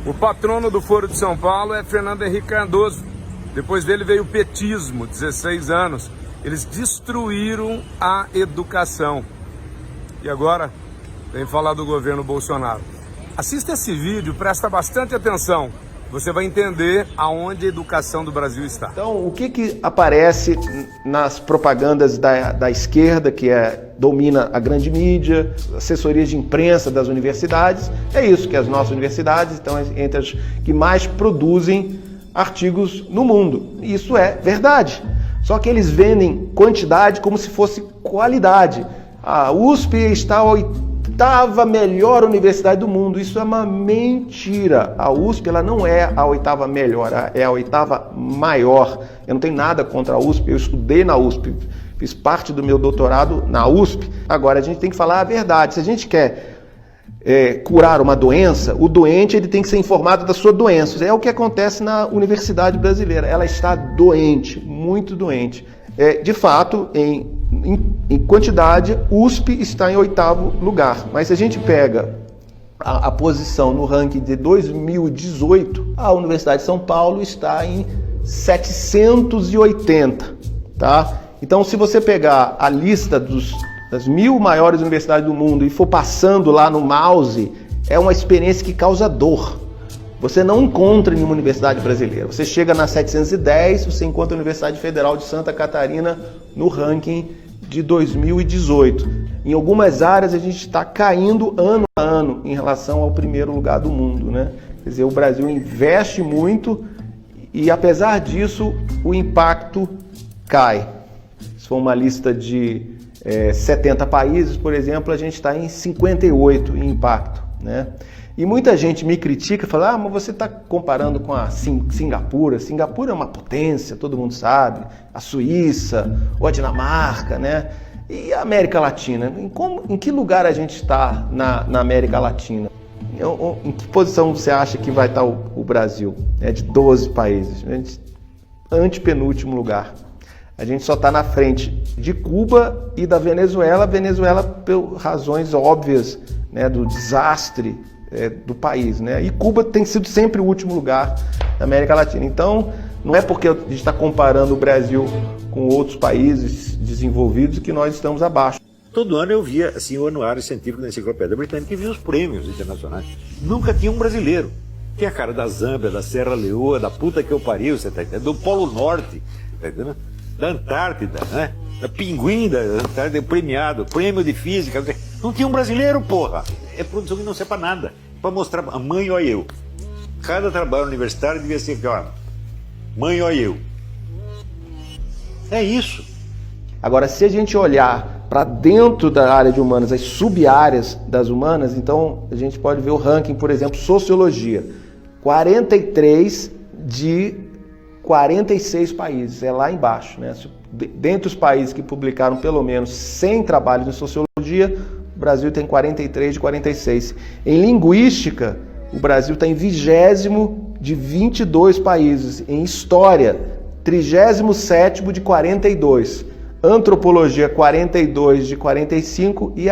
O patrono do Foro de São Paulo é Fernando Henrique Cardoso. Depois dele veio o petismo, 16 anos. Eles destruíram a educação. E agora vem falar do governo Bolsonaro. Assista esse vídeo, presta bastante atenção. Você vai entender aonde a educação do Brasil está. Então, o que aparece nas propagandas da esquerda, que domina a grande mídia, assessorias de imprensa das universidades? É isso, que as nossas universidades estão entre as que mais produzem artigos no mundo. Isso é verdade. Só que eles vendem quantidade como se fosse qualidade. A USP está a oitava melhor universidade do mundo. Isso é uma mentira. A USP ela não é a oitava melhor, é a oitava maior. Eu não tenho nada contra a USP, eu estudei na USP, fiz parte do meu doutorado na USP. Agora a gente tem que falar a verdade. Se a gente quer curar uma doença, o doente ele tem que ser informado da sua doença. É o que acontece na universidade brasileira. Ela está doente, muito doente. De fato, em quantidade, USP está em 8º lugar. Mas se a gente pega a posição no ranking de 2018, a Universidade de São Paulo está em 780, tá? Então, se você pegar a lista das 1000 maiores universidades do mundo e for passando lá no mouse, é uma experiência que causa dor. Você não encontra em uma universidade brasileira. Você chega na 710, você encontra a Universidade Federal de Santa Catarina no ranking de 2018. Em algumas áreas a gente está caindo ano a ano em relação ao primeiro lugar do mundo, né? Quer dizer, o Brasil investe muito e apesar disso o impacto cai. Se for uma lista de 70 países, por exemplo, a gente está em 58 em impacto, né? E muita gente me critica e fala, mas você está comparando com a Singapura. Singapura é uma potência, todo mundo sabe. A Suíça, ou a Dinamarca, né? E a América Latina? Em que lugar a gente está na América Latina? Em que posição você acha que vai estar o Brasil? De 12 países. Antepenúltimo lugar. A gente só está na frente de Cuba e da Venezuela. Venezuela por razões óbvias, né, do desastre do país, né? E Cuba tem sido sempre o último lugar da América Latina. Então, não é porque a gente está comparando o Brasil com outros países desenvolvidos que nós estamos abaixo. Todo ano eu via assim, o anuário científico da Enciclopédia Britânica e via os prêmios internacionais. Nunca tinha um brasileiro. Tem a cara da Zâmbia, da Serra Leoa, da puta que eu pariu, você tá entendendo? Do Polo Norte, tá entendendo? Da Antártida, né? Da Pinguim da Antártida, premiado, prêmio de física. Não tinha um brasileiro, porra. É produção que não serve pra nada. Pra mostrar, a mãe, ó eu. Cada trabalho universitário devia ser aqui, ó. Mãe, ó eu. É isso. Agora, se a gente olhar para dentro da área de humanas, as sub-áreas das humanas, então a gente pode ver o ranking, por exemplo, sociologia. 43 de 46 países, é lá embaixo, né? Dentre os países que publicaram pelo menos 100 trabalhos em sociologia, o Brasil tem 43 de 46. Em linguística, o Brasil está em 20º de 22 países. Em história, 37º de 42. Antropologia, 42 de 45. E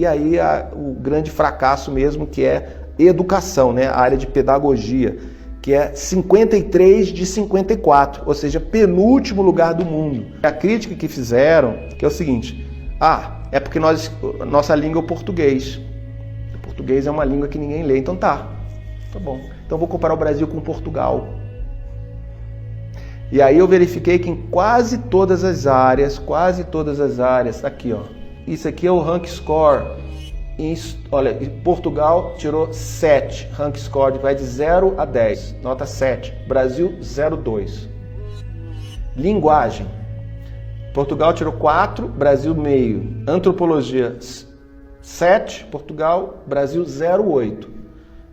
aí o grande fracasso mesmo, que é educação, né? A área de pedagogia, que é 53 de 54, ou seja, penúltimo lugar do mundo. A crítica que fizeram, que é o seguinte, é porque nossa língua é o português. O português é uma língua que ninguém lê, então tá bom. Então vou comparar o Brasil com Portugal. E aí eu verifiquei que em quase todas as áreas, aqui ó, isso aqui é o rank score. Olha, Portugal tirou 7, rank score vai de 0 a 10, nota 7. Brasil, 0,2. Linguagem. Portugal tirou 4, Brasil meio. Antropologia, 7, Portugal, Brasil 0,8.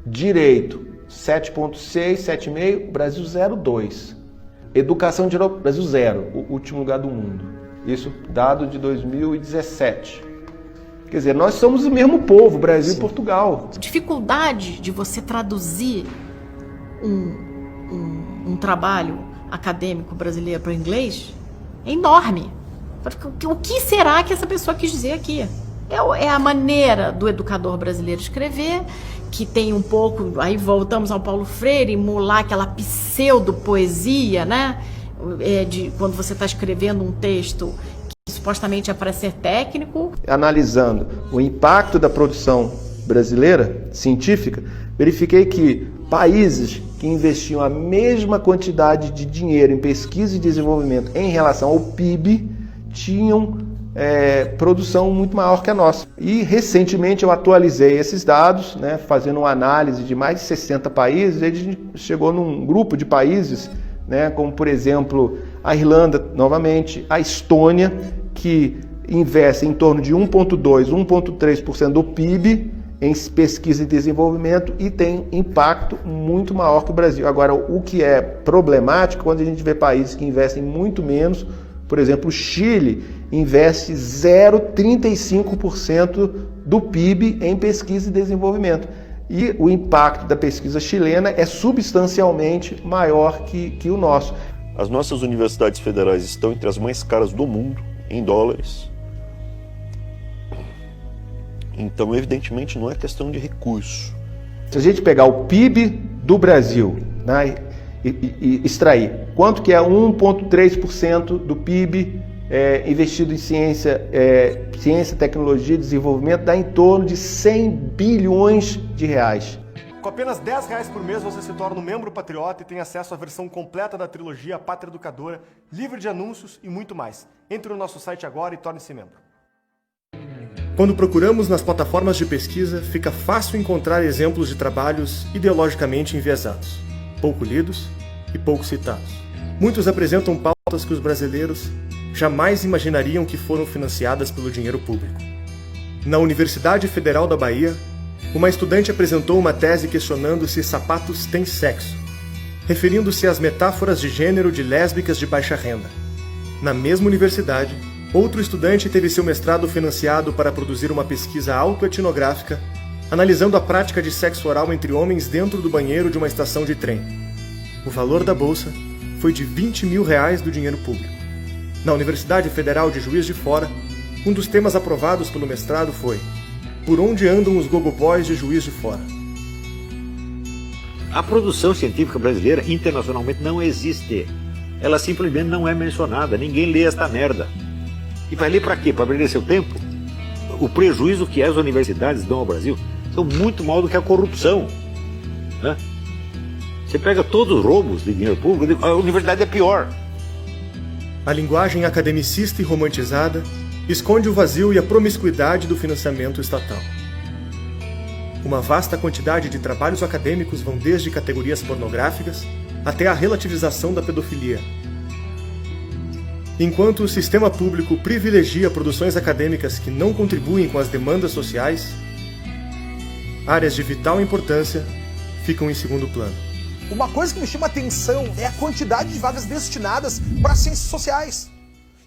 Direito, 7,6, 7,5, Brasil 0,2. Educação tirou Brasil 0, o último lugar do mundo. Isso dado de 2017. Quer dizer, nós somos o mesmo povo, Brasil Sim. E Portugal. A dificuldade de você traduzir um trabalho acadêmico brasileiro para o inglês é enorme. O que será que essa pessoa quis dizer aqui? É a maneira do educador brasileiro escrever, que tem um pouco, aí voltamos ao Paulo Freire, emular aquela pseudo-poesia, né? Quando você está escrevendo um texto que supostamente é para ser técnico. Analisando o impacto da produção brasileira, científica, verifiquei que países que investiam a mesma quantidade de dinheiro em pesquisa e desenvolvimento em relação ao PIB tinham produção muito maior que a nossa. E recentemente eu atualizei esses dados, né, fazendo uma análise de mais de 60 países, e a gente chegou num grupo de países, né, como por exemplo a Irlanda, novamente, a Estônia, que investe em torno de 1,2%, 1,3% do PIB em pesquisa e desenvolvimento e tem impacto muito maior que o Brasil. Agora, o que é problemático quando a gente vê países que investem muito menos, por exemplo, o Chile investe 0,35% do PIB em pesquisa e desenvolvimento. E o impacto da pesquisa chilena é substancialmente maior que o nosso. As nossas universidades federais estão entre as mais caras do mundo, em dólares. Então, evidentemente, não é questão de recurso. Se a gente pegar o PIB do Brasil, né, e extrair quanto que é 1,3% do PIB investido em ciência, tecnologia e desenvolvimento, dá em torno de 100 bilhões de reais. Com apenas R$10 por mês você se torna um membro patriota e tem acesso à versão completa da trilogia A Pátria Educadora, livre de anúncios e muito mais. Entre no nosso site agora e torne-se membro. Quando procuramos nas plataformas de pesquisa, fica fácil encontrar exemplos de trabalhos ideologicamente enviesados, pouco lidos e pouco citados. Muitos apresentam pautas que os brasileiros jamais imaginariam que foram financiadas pelo dinheiro público. Na Universidade Federal da Bahia, uma estudante apresentou uma tese questionando se sapatos têm sexo, referindo-se às metáforas de gênero de lésbicas de baixa renda. Na mesma universidade, outro estudante teve seu mestrado financiado para produzir uma pesquisa autoetnográfica, analisando a prática de sexo oral entre homens dentro do banheiro de uma estação de trem. O valor da bolsa foi de R$20 mil do dinheiro público. Na Universidade Federal de Juiz de Fora, um dos temas aprovados pelo mestrado foi Por onde andam os gogoboys de Juiz de Fora? A produção científica brasileira internacionalmente não existe. Ela simplesmente não é mencionada. Ninguém lê esta merda. E vai ler para quê? Para perder seu tempo? O prejuízo que as universidades dão ao Brasil são muito maior do que a corrupção, né? Você pega todos os roubos de dinheiro público, a universidade é pior. A linguagem academicista e romantizada esconde o vazio e a promiscuidade do financiamento estatal. Uma vasta quantidade de trabalhos acadêmicos vão desde categorias pornográficas até a relativização da pedofilia. Enquanto o sistema público privilegia produções acadêmicas que não contribuem com as demandas sociais, áreas de vital importância ficam em segundo plano. Uma coisa que me chama atenção é a quantidade de vagas destinadas para ciências sociais.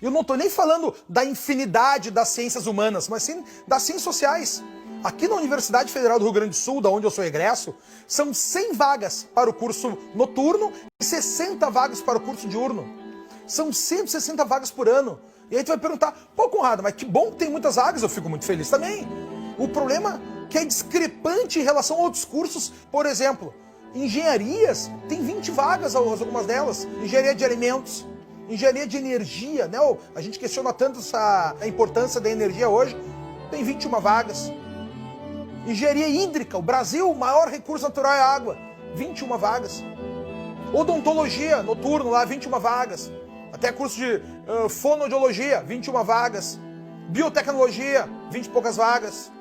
Eu não estou nem falando da infinidade das ciências humanas, mas sim das ciências sociais. Aqui na Universidade Federal do Rio Grande do Sul, da onde eu sou egresso, são 100 vagas para o curso noturno e 60 vagas para o curso diurno. São 160 vagas por ano. E aí tu vai perguntar, pô, Conrado, mas que bom que tem muitas vagas, eu fico muito feliz também. O problema é que é discrepante em relação a outros cursos. Por exemplo, engenharias, tem 20 vagas, algumas delas. Engenharia de alimentos, engenharia de energia, né? A gente questiona tanto a importância da energia hoje, tem 21 vagas. Engenharia hídrica, o Brasil, o maior recurso natural é a água, 21 vagas. Odontologia, noturno lá, 21 vagas. Até curso de fonoaudiologia, 21 vagas. Biotecnologia, 20 e poucas vagas.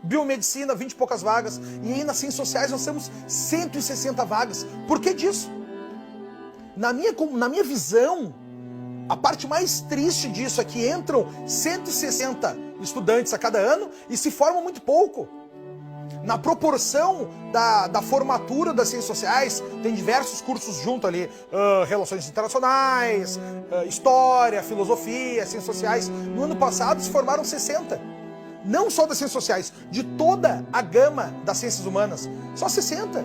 Biomedicina, 20 e poucas vagas. E aí nas ciências sociais nós temos 160 vagas. Por que disso? Na minha visão, a parte mais triste disso é que entram 160 estudantes a cada ano e se formam muito pouco. Na proporção da formatura das ciências sociais, tem diversos cursos junto ali, relações internacionais, história, filosofia, ciências sociais. No ano passado se formaram 60. Não só das ciências sociais, de toda a gama das ciências humanas. Só 60.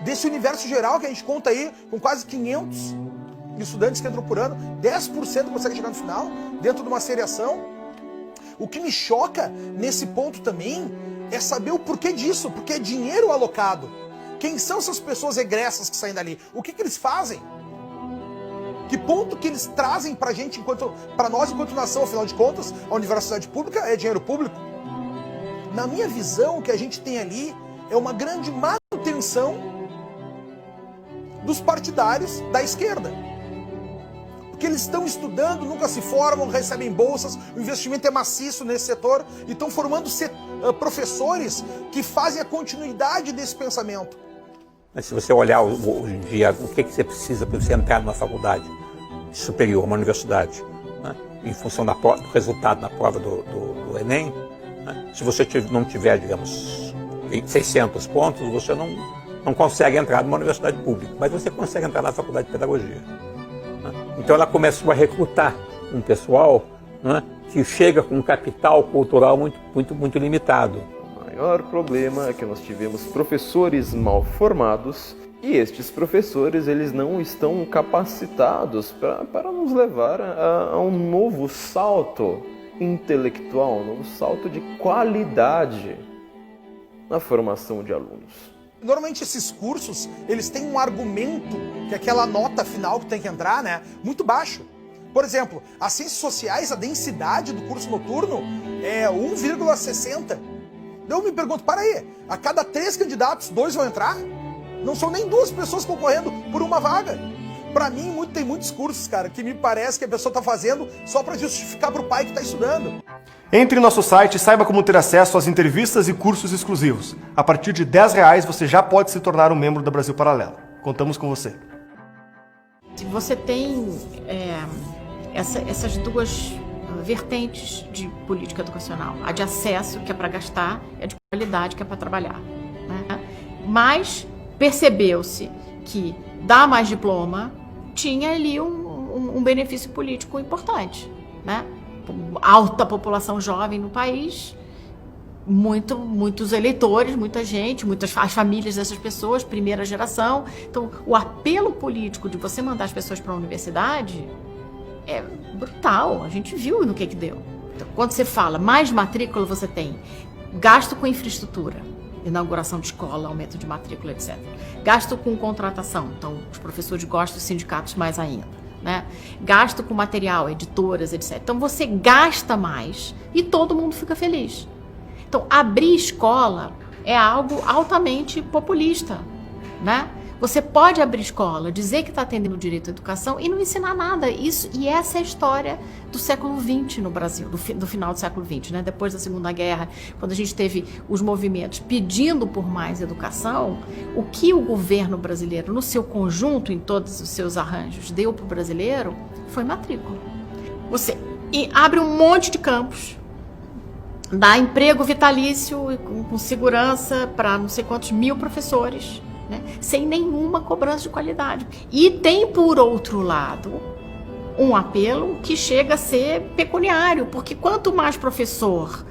Desse universo geral que a gente conta aí, com quase 500 estudantes que entram por ano, 10% consegue chegar no final, dentro de uma seriação. O que me choca nesse ponto também é saber o porquê disso, porque é dinheiro alocado. Quem são essas pessoas egressas que saem dali? O que eles fazem? Que ponto que eles trazem pra gente, pra nós enquanto nação? Afinal de contas, a universidade pública é dinheiro público. Na minha visão, o que a gente tem ali é uma grande manutenção dos partidários da esquerda. Porque eles estão estudando, nunca se formam, recebem bolsas, o investimento é maciço nesse setor e estão formando professores que fazem a continuidade desse pensamento. Mas se você olhar hoje em dia, o que você precisa para você entrar numa faculdade superior, uma universidade, né? Em função do resultado na prova do Enem, né? Se você não tiver, digamos, 600 pontos, você não consegue entrar numa universidade pública, mas você consegue entrar na faculdade de pedagogia. Né? Então ela começou a recrutar um pessoal, né, que chega com um capital cultural muito limitado. O maior problema é que nós tivemos professores mal formados e estes professores eles não estão capacitados para nos levar a um novo salto intelectual, um novo salto de qualidade na formação de alunos. Normalmente esses cursos, eles têm um argumento, que é aquela nota final que tem que entrar, né, muito baixo. Por exemplo, as ciências sociais, a densidade do curso noturno é 1,60. Eu me pergunto, para aí, a cada 3 candidatos, 2 vão entrar? Não são nem 2 pessoas concorrendo por uma vaga. Para mim, tem muitos cursos, cara, que me parece que a pessoa está fazendo só para justificar para o pai que está estudando. Entre no nosso site e saiba como ter acesso às entrevistas e cursos exclusivos. A partir de R$10 você já pode se tornar um membro da Brasil Paralelo. Contamos com você. Se você tem essas duas vertentes de política educacional, a de acesso, que é para gastar, e a de qualidade, que é para trabalhar, né? Mas percebeu-se que dar mais diploma tinha ali um benefício político importante, né? Alta população jovem no país, muitos eleitores, muita gente, as famílias dessas pessoas, primeira geração. Então, o apelo político de você mandar as pessoas para a universidade é brutal. A gente viu no que deu. Então, quando você fala mais matrícula, você tem gasto com infraestrutura, inauguração de escola, aumento de matrícula, etc. Gasto com contratação, então os professores gostam, os sindicatos mais ainda, né? Gasto com material, editoras, etc. Então você gasta mais e todo mundo fica feliz. Então abrir escola é algo altamente populista, né? Você pode abrir escola, dizer que está atendendo o direito à educação e não ensinar nada. E essa é a história do século XX no Brasil, do final do século XX, né? Depois da Segunda Guerra, quando a gente teve os movimentos pedindo por mais educação, o que o governo brasileiro, no seu conjunto, em todos os seus arranjos, deu para o brasileiro foi matrícula. Você abre um monte de campos, dá emprego vitalício com segurança para não sei quantos mil professores, né? Sem nenhuma cobrança de qualidade. E tem, por outro lado, um apelo que chega a ser pecuniário, porque quanto mais professor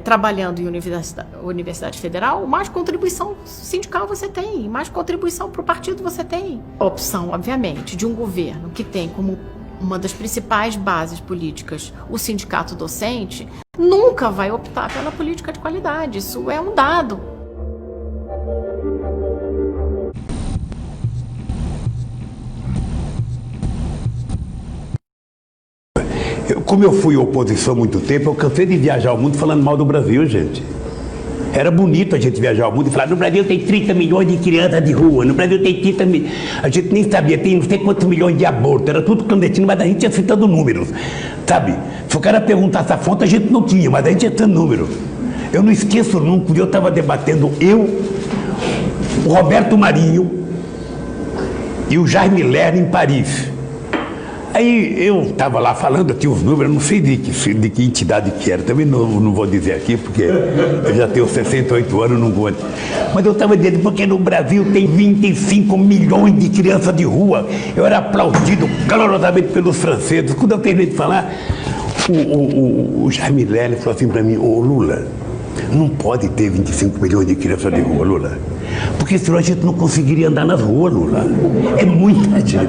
trabalhando em universidade federal, mais contribuição sindical você tem, mais contribuição para o partido você tem. A opção, obviamente, de um governo que tem como uma das principais bases políticas o sindicato docente, nunca vai optar pela política de qualidade. Isso é um dado. Como eu fui oposição há muito tempo, eu cansei de viajar o mundo falando mal do Brasil, gente. Era bonito a gente viajar o mundo e falar, no Brasil tem 30 milhões de crianças de rua, no Brasil tem 30 milhões... A gente nem sabia, tem não sei quantos milhões de abortos, era tudo clandestino, mas a gente ia citando números, sabe? Se o cara perguntasse a fonte, a gente não tinha, mas a gente ia citando números. Eu não esqueço nunca, eu estava debatendo, o Roberto Marinho e o Jaime Lerner em Paris. Aí eu estava lá falando aqui os números, não sei de que entidade que era, também não vou dizer aqui, porque eu já tenho 68 anos, não vou. Mas eu estava dizendo, porque no Brasil tem 25 milhões de crianças de rua. Eu era aplaudido calorosamente pelos franceses. Quando eu terminei de falar, o Jaime Lerner falou assim para mim, ô Lula, não pode ter 25 milhões de crianças de rua, Lula. Porque senão a gente não conseguiria andar nas ruas, Lula. É muita gente.